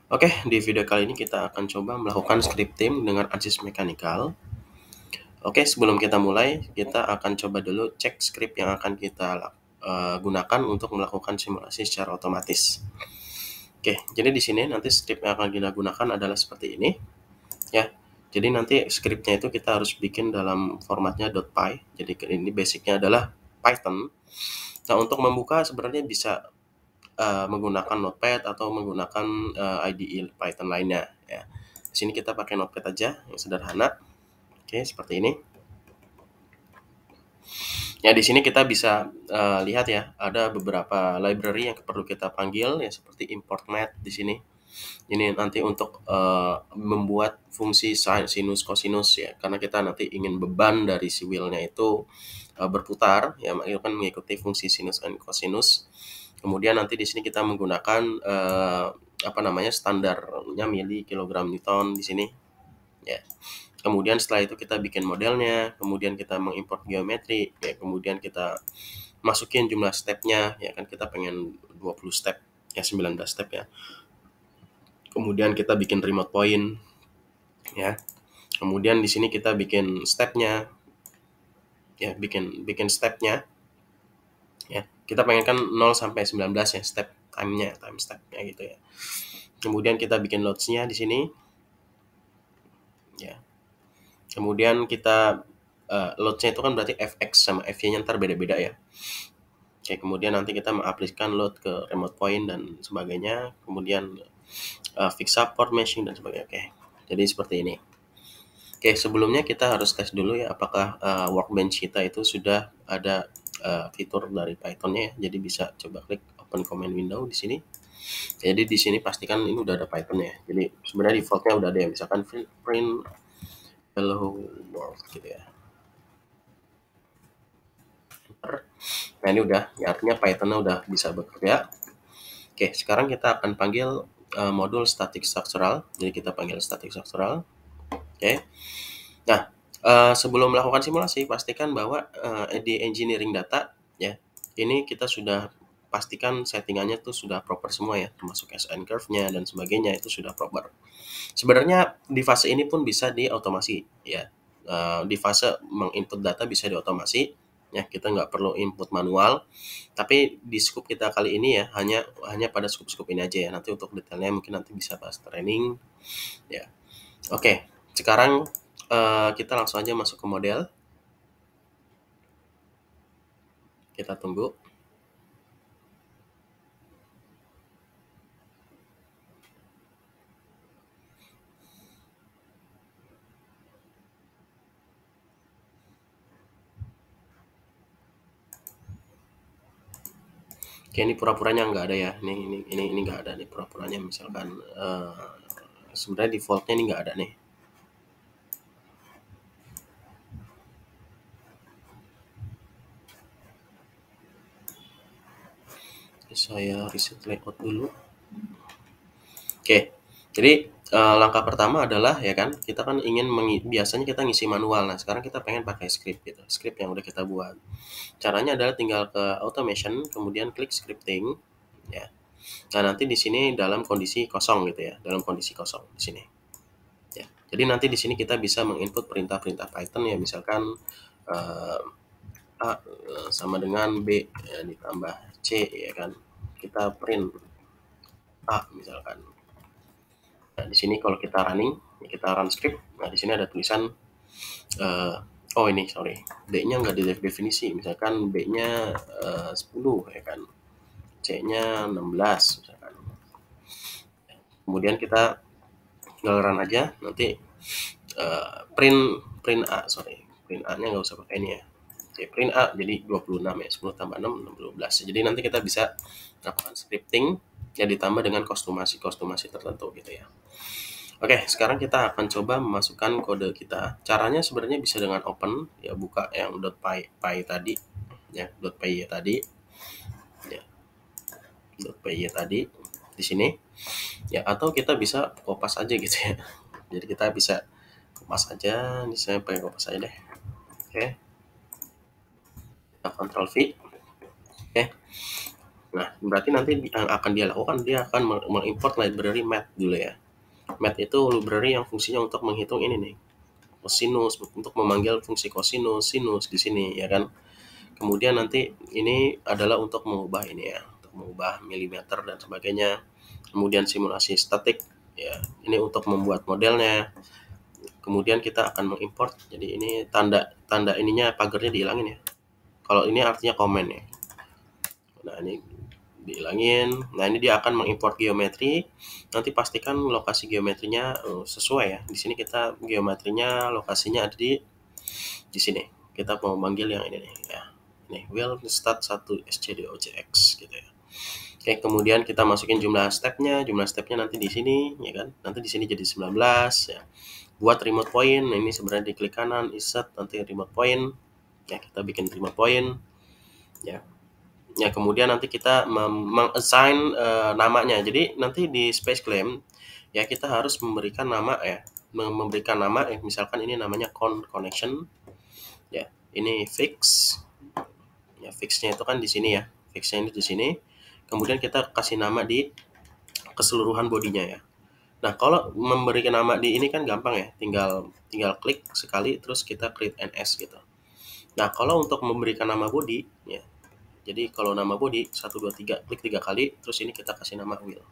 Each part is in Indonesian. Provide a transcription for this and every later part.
Oke, di video kali ini kita akan coba melakukan scripting dengan ANSYS Mechanical. Oke, sebelum kita mulai, kita akan coba dulu cek script yang akan kita gunakan untuk melakukan simulasi secara otomatis. Oke, jadi di sini nanti script yang akan kita gunakan adalah seperti ini, ya. Jadi nanti scriptnya itu kita harus bikin dalam formatnya .py. Jadi ini basicnya adalah Python. Nah, untuk membuka sebenarnya bisa menggunakan Notepad atau menggunakan IDE Python lainnya, ya. Di sini kita pakai Notepad aja yang sederhana. Oke, seperti ini. Ya, di sini kita bisa lihat ya, ada beberapa library yang perlu kita panggil ya, seperti import math di sini. Ini nanti untuk membuat fungsi sin, sinus, cosinus ya, karena kita nanti ingin beban dari si wheel-nya itu berputar ya, itu kan mengikuti fungsi sinus dan cosinus. Kemudian nanti di sini kita menggunakan standarnya mili kilogram newton di sini ya. Kemudian setelah itu kita bikin modelnya, kemudian kita mengimport geometri ya, kemudian kita masukin jumlah stepnya ya, kan kita pengen 20 step ya, 19 step ya. Kemudian kita bikin remote point ya. Kemudian di sini kita bikin stepnya ya, bikin stepnya ya. Kita pengen kan 0 sampai 19 ya, step time-nya, time step-nya gitu ya. Kemudian kita bikin loads-nya di sini ya. Kemudian kita load-nya itu kan berarti fx sama fy-nya ntar beda-beda ya. Oke, kemudian nanti kita mengaplikasikan load ke remote point dan sebagainya. Kemudian fix support meshing dan sebagainya. Oke, jadi seperti ini. Oke, sebelumnya kita harus tes dulu ya, apakah workbench kita itu sudah ada fitur dari Python-nya ya. Jadi bisa coba klik open command window di sini. Jadi di sini pastikan ini udah ada Python-nya. Jadi sebenarnya default-nya udah ada ya, misalkan print hello world gitu ya. Nah, ini udah, ya artinya Python-nya udah bisa bekerja. Oke, sekarang kita akan panggil modul static structural. Jadi kita panggil static structural. Oke. Nah, sebelum melakukan simulasi, pastikan bahwa di engineering data ya, ini kita sudah pastikan settingannya tuh sudah proper semua ya, termasuk SN curve-nya dan sebagainya itu sudah proper. Sebenarnya di fase ini pun bisa diotomasi ya. Di fase menginput data bisa diotomasi ya, kita nggak perlu input manual. Tapi di scope kita kali ini ya, hanya pada scope ini aja ya. Nanti untuk detailnya mungkin nanti bisa bahas training ya. Oke, sekarang kita langsung aja masuk ke model. Kita tunggu. Oke, ini pura-puranya nggak ada ya. Ini nggak ada nih pura-puranya. Misalkan sebenarnya defaultnya ini nggak ada nih. Saya reset layout dulu. Oke, jadi langkah pertama adalah ya kan, kita kan ingin biasanya kita ngisi manual. Nah, sekarang kita pengen pakai script gitu, script yang udah kita buat. Caranya adalah tinggal ke automation, kemudian klik scripting ya. Nah, nanti di sini dalam kondisi kosong gitu ya, dalam kondisi kosong di sini. Ya. Jadi nanti di sini kita bisa menginput perintah-perintah Python ya, misalkan A sama dengan B ya, ditambah C ya kan. Kita print A misalkan. Nah, di sini kalau kita kita run script. Nah, di sini ada tulisan oh ini sorry, B-nya nggak didefinisi. Misalkan B-nya 10 ya kan. C-nya 16 misalkan. Kemudian kita tinggal run aja, nanti print A, print A-nya nggak usah pakai ini ya. Print A jadi 26 ya, 10 tambah 6, 12. Jadi nanti kita bisa lakukan scripting ya, ditambah dengan kostumasi tertentu gitu ya. Oke, sekarang kita akan coba memasukkan kode kita. Caranya sebenarnya bisa dengan open ya, buka yang .py tadi ya, .py tadi ya, .py tadi di sini ya, atau kita bisa kopas aja gitu ya. Jadi kita bisa kopas aja, ini saya pakai kopas aja deh. Oke, kita Ctrl V. Oke, Nah, berarti nanti yang akan dia lakukan, dia akan mengimport library math dulu ya. Math itu library yang fungsinya untuk menghitung ini nih, kosinus, untuk memanggil fungsi kosinus, sinus di sini ya kan. Kemudian nanti ini adalah untuk mengubah ini ya, untuk mengubah milimeter dan sebagainya. Kemudian simulasi statik ya, ini untuk membuat modelnya. Kemudian kita akan mengimport. Jadi ini tanda ininya pagarnya dihilangin ya. Kalau ini artinya komen ya. Nah, ini dihilangin. Nah, ini dia akan mengimport geometri. Nanti pastikan lokasi geometrinya sesuai ya. Di sini kita geometrinya lokasinya ada di sini. Kita mau manggil yang ini nih ya. Nih, will start 1 scdojx gitu ya. Oke, kemudian kita masukin jumlah stepnya nanti di sini ya kan. Nanti di sini jadi 19 ya. Buat remote point, nah ini sebenarnya diklik kanan, insert nanti remote point. Ya, kita bikin remote point ya. Ya, kemudian nanti kita meng-assign namanya. Jadi nanti di space claim ya kita harus memberikan nama ya. Memberikan nama misalkan ini namanya connection ya. Ini fix. Ya, fixnya itu kan di sini ya. Fixnya ini di sini. Kemudian kita kasih nama di keseluruhan bodinya ya. Nah, kalau memberikan nama di ini kan gampang ya. Tinggal klik sekali terus kita create NS gitu. Nah, kalau untuk memberikan nama body ya. Jadi kalau nama body 1 2 3 klik 3 kali terus ini kita kasih nama wheel.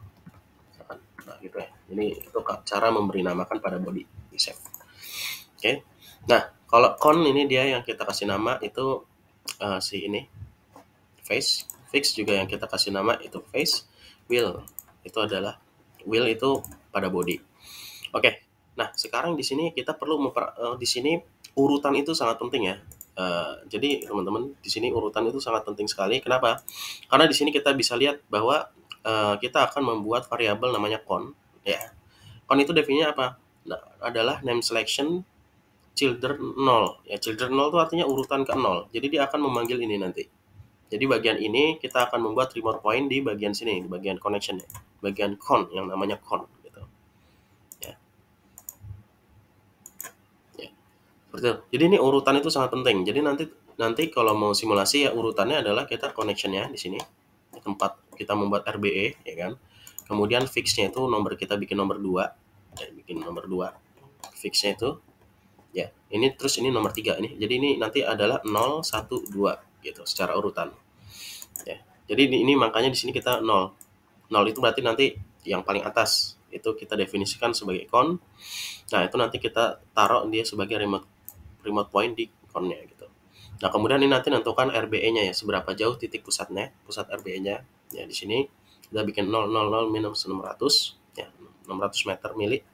Nah, gitu ya. Ini itu cara memberi namakan pada body di save. Oke. Nah, kalau con ini dia yang kita kasih nama itu si ini face, fix juga yang kita kasih nama itu face, wheel itu adalah wheel itu pada body. Oke. Nah, sekarang di sini kita perlu di sini urutan itu sangat penting ya. Jadi teman-teman di sini urutan itu sangat penting sekali. Kenapa? Karena di sini kita bisa lihat bahwa kita akan membuat variabel namanya con. Ya, con itu definisinya apa? Nah, adalah name selection children 0. Ya, children 0 itu artinya urutan ke 0. Jadi dia akan memanggil ini nanti. Jadi bagian ini kita akan membuat remote point di bagian sini, di bagian connection ya. Bagian con yang namanya con gitu. Ya. Ya. Seperti itu. Jadi ini urutan itu sangat penting. Jadi nanti kalau mau simulasi ya urutannya adalah kita connectionnya di sini. Tempat kita membuat RBE ya kan. Kemudian fixnya itu nomor kita bikin nomor 2. Ya, bikin nomor 2. Fixnya itu ya. Ini terus ini nomor 3 ini. Jadi ini nanti adalah 0 1 2 gitu secara urutan. Ya. Jadi ini makanya di sini kita 0. 0 itu berarti nanti yang paling atas itu kita definisikan sebagai con. Nah, itu nanti kita taruh dia sebagai remote point di connya gitu. Nah, kemudian ini nanti tentukan RBE-nya ya, seberapa jauh titik pusat RBE-nya. Ya, di sini kita bikin 000 minus 600 ya, 600 meter mili.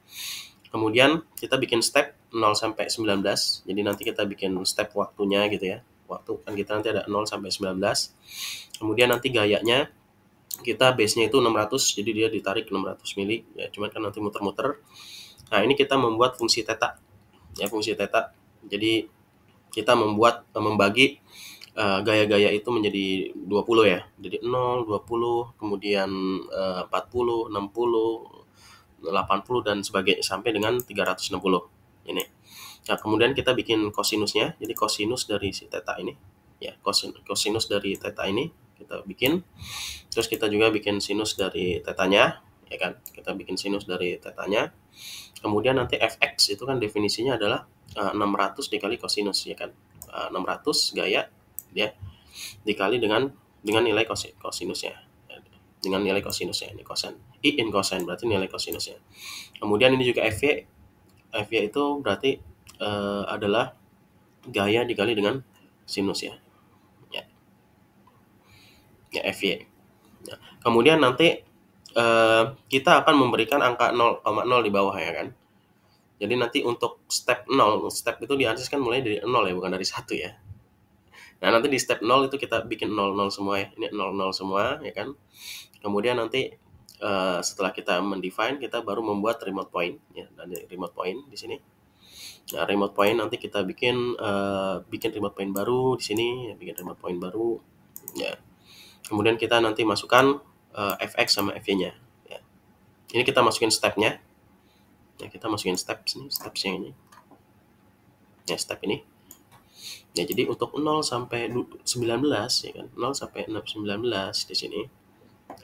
Kemudian kita bikin step 0 sampai 19. Jadi nanti kita bikin step waktunya gitu ya. Waktu kan kita nanti ada 0 sampai 19. Kemudian nanti gayanya kita base-nya itu 600, jadi dia ditarik 600 mili ya, cuman kan nanti muter-muter. Nah, ini kita membuat fungsi theta ya, fungsi theta. Jadi kita membagi gaya-gaya itu menjadi 20 ya. Jadi 0, 20, kemudian 40, 60, 80 dan sebagainya sampai dengan 360 ini. Nah, kemudian kita bikin kosinusnya. Jadi kosinus dari si theta ini ya, kosinus dari theta ini kita bikin. Terus kita juga bikin sinus dari tetanya ya kan. Kita bikin sinus dari tetanya. Kemudian nanti fx itu kan definisinya adalah 600 dikali kosinus ya kan. 600 gaya ya dikali dengan nilai kosinusnya. Dengan nilai kosinusnya ini kosen. I in kosen berarti nilai kosinusnya. Kemudian ini juga fy. Fy itu berarti adalah gaya dikali dengan sinus ya. Ya fy. Ya. Kemudian nanti kita akan memberikan angka 0,0 di bawah ya kan. Jadi nanti untuk step 0, step itu dianseskan mulai dari 0 ya, bukan dari 1 ya. Nah, nanti di step 0 itu kita bikin 00 semua ya. Ini 00 semua ya kan. Kemudian nanti setelah kita mendefine, kita baru membuat remote point ya. Dan remote point di sini. Nah, remote point nanti kita bikin remote point baru di sini, ya, bikin remote point baru ya. Kemudian kita nanti masukkan fx sama fy-nya ya. Ini kita masukin stepnya ya, kita masukin stepsnya ini ya, step ini ya. Jadi untuk 0 sampai 19 ya kan, 0 sampai 19 di sini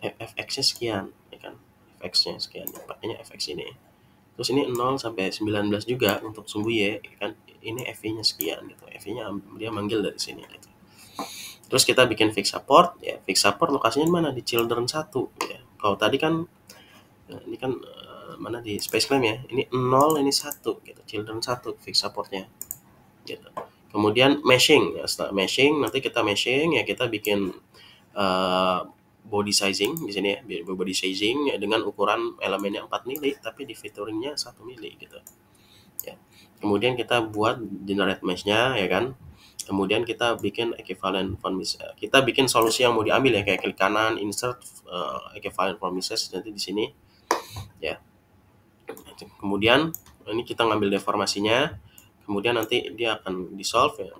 fx-nya sekian, ya kan? Fx-nya sekian, pakainya fx ini. Terus ini 0 sampai 19 juga untuk sumbu y, ya kan? Ini fv-nya sekian gitu. Fv-nya dia manggil dari sini gitu. Terus kita bikin fix support, ya fix support lokasinya di mana? Di children 1 ya. Kalau tadi kan ini kan mana di space claim ya. Ini 0, ini 1 gitu. Children 1 fix supportnya gitu. Kemudian meshing ya, setelah meshing nanti kita meshing ya, kita bikin body sizing di sini ya, body sizing ya, dengan ukuran elemennya 4 mili tapi di featuringnya 1 mili gitu ya. Kemudian kita buat generate mesh-nya ya kan. Kemudian kita bikin equivalent form, kita bikin solusi yang mau diambil ya, kayak klik kanan insert equivalent formulas nanti di sini ya. Kemudian ini kita ngambil deformasinya, kemudian nanti dia akan di solve ya.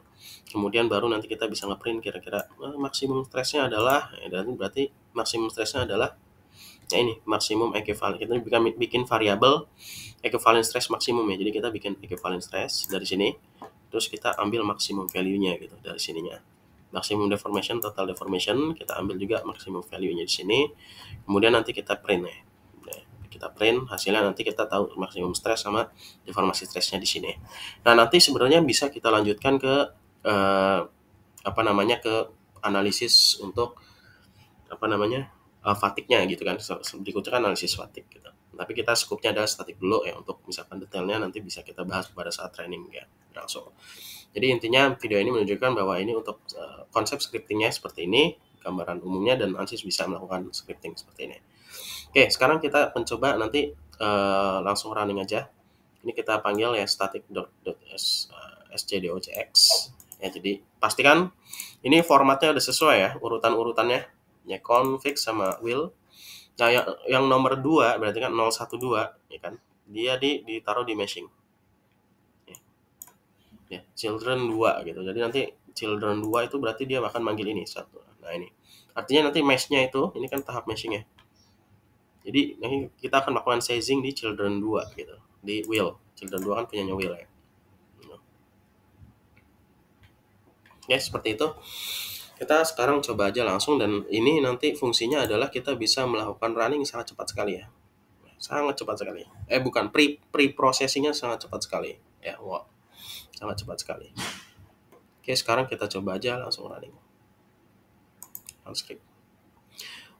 Kemudian baru nanti kita bisa ngeprint kira-kira maksimum stressnya adalah ya, dan berarti maksimum stressnya adalah ya ini maksimum equivalent. Kita bikin variabel equivalent stress maksimum ya. Jadi kita bikin equivalent stress dari sini, terus kita ambil maksimum value-nya gitu dari sininya. Maximum deformation, total deformation, kita ambil juga maksimum value-nya di sini. Kemudian nanti kita print ya. Kita print hasilnya, nanti kita tahu maksimum stress sama deformasi stressnya di sini. Nah, nanti sebenarnya bisa kita lanjutkan ke ke analisis untuk fatigue-nya gitu kan. Berikutnya kan analisis fatigue gitu. Tapi kita skupnya adalah statik dulu ya, untuk misalkan detailnya nanti bisa kita bahas pada saat training ya langsung. Jadi intinya video ini menunjukkan bahwa ini untuk konsep scriptingnya seperti ini, gambaran umumnya, dan ANSYS bisa melakukan scripting seperti ini. Oke, sekarang kita mencoba nanti langsung running aja. Ini kita panggil ya static.scdocx ya. Jadi pastikan ini formatnya udah sesuai ya, urutan-urutannya ya, config sama will. Nah, yang nomor 2 berarti kan 012 ya kan, dia ditaruh di meshing ya, children 2 gitu. Jadi nanti children 2 itu berarti dia akan manggil ini satu. Nah, ini artinya nanti mesh-nya itu, ini kan tahap meshing ya. Jadi nanti kita akan melakukan sizing di children 2 gitu, di will. Children 2 kan punyanya will ya. Ya, seperti itu. Kita sekarang coba aja langsung, dan ini nanti fungsinya adalah kita bisa melakukan running sangat cepat sekali ya. Sangat cepat sekali. Bukan, pre-processingnya sangat cepat sekali. Ya, wow. Sangat cepat sekali. Oke, sekarang kita coba aja langsung running. Script.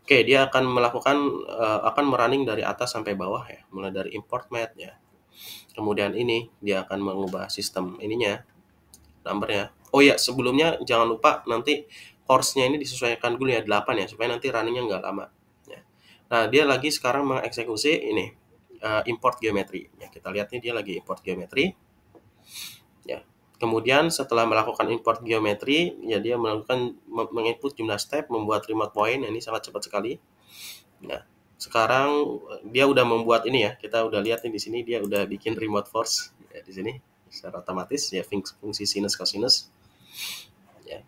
Oke, dia akan melakukan akan merunning dari atas sampai bawah ya, mulai dari import math ya. Kemudian ini dia akan mengubah sistem ininya, numbernya. Oh ya, sebelumnya jangan lupa nanti course-nya ini disesuaikan dulu ya 8 ya, supaya nanti runningnya nggak lama ya. Nah, dia lagi sekarang mengeksekusi ini import geometri ya. Kita lihat nih, dia lagi import geometri ya. Kemudian setelah melakukan import geometri ya, dia melakukan menginput jumlah step, membuat remote point. Ini sangat cepat sekali. Nah, sekarang dia udah membuat ini ya, kita udah lihat nih di sini dia udah bikin remote force ya, di sini secara otomatis ya, fungsi sinus cosinus ya,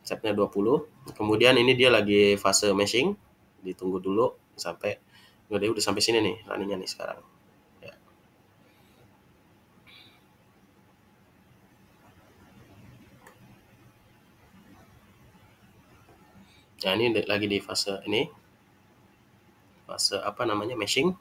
stepnya 20. Kemudian ini dia lagi fase meshing, ditunggu dulu sampai udah sampai sini nih runningnya nih sekarang ya. Nah, ini lagi di fase ini, fase meshing.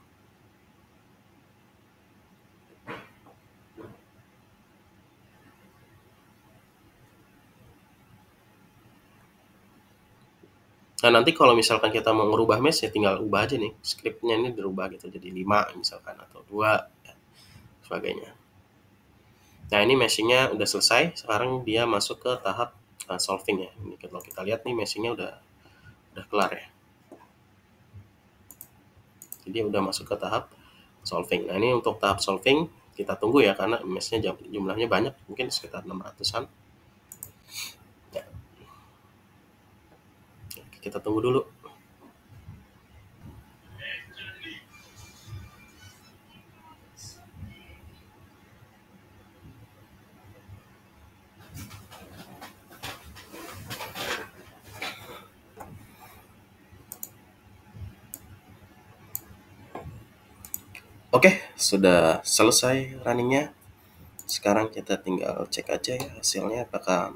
Nah, nanti kalau misalkan kita mau ngerubah mesh ya, tinggal ubah aja nih, scriptnya ini dirubah gitu jadi 5 misalkan, atau 2 ya, sebagainya. Nah, ini meshingnya udah selesai. Sekarang dia masuk ke tahap solving ya. Ini kalau kita lihat nih, meshingnya udah kelar ya. Jadi udah masuk ke tahap solving. Nah, ini untuk tahap solving kita tunggu ya, karena meshnya jumlahnya banyak, mungkin sekitar 600-an. Ya. Kita tunggu dulu. Oke, sudah selesai runningnya. Sekarang kita tinggal cek aja ya hasilnya, apakah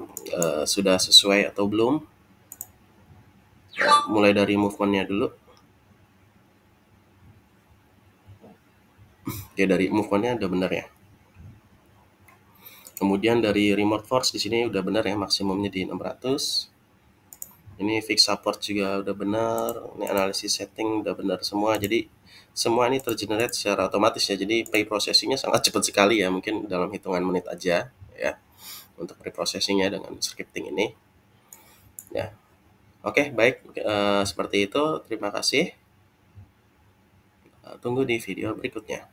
sudah sesuai atau belum. Mulai dari movementnya dulu. Oke, dari movementnya udah benar ya. Kemudian dari remote force di sini udah benar ya, maksimumnya di 600. Ini fix support juga udah benar. Ini analisis setting udah benar semua. Jadi semua ini tergenerate secara otomatis ya. Jadi pre-processingnya sangat cepat sekali ya, mungkin dalam hitungan menit aja ya untuk pre-processingnya dengan scripting ini. Ya, oke, baik. Seperti itu. Terima kasih. Tunggu di video berikutnya.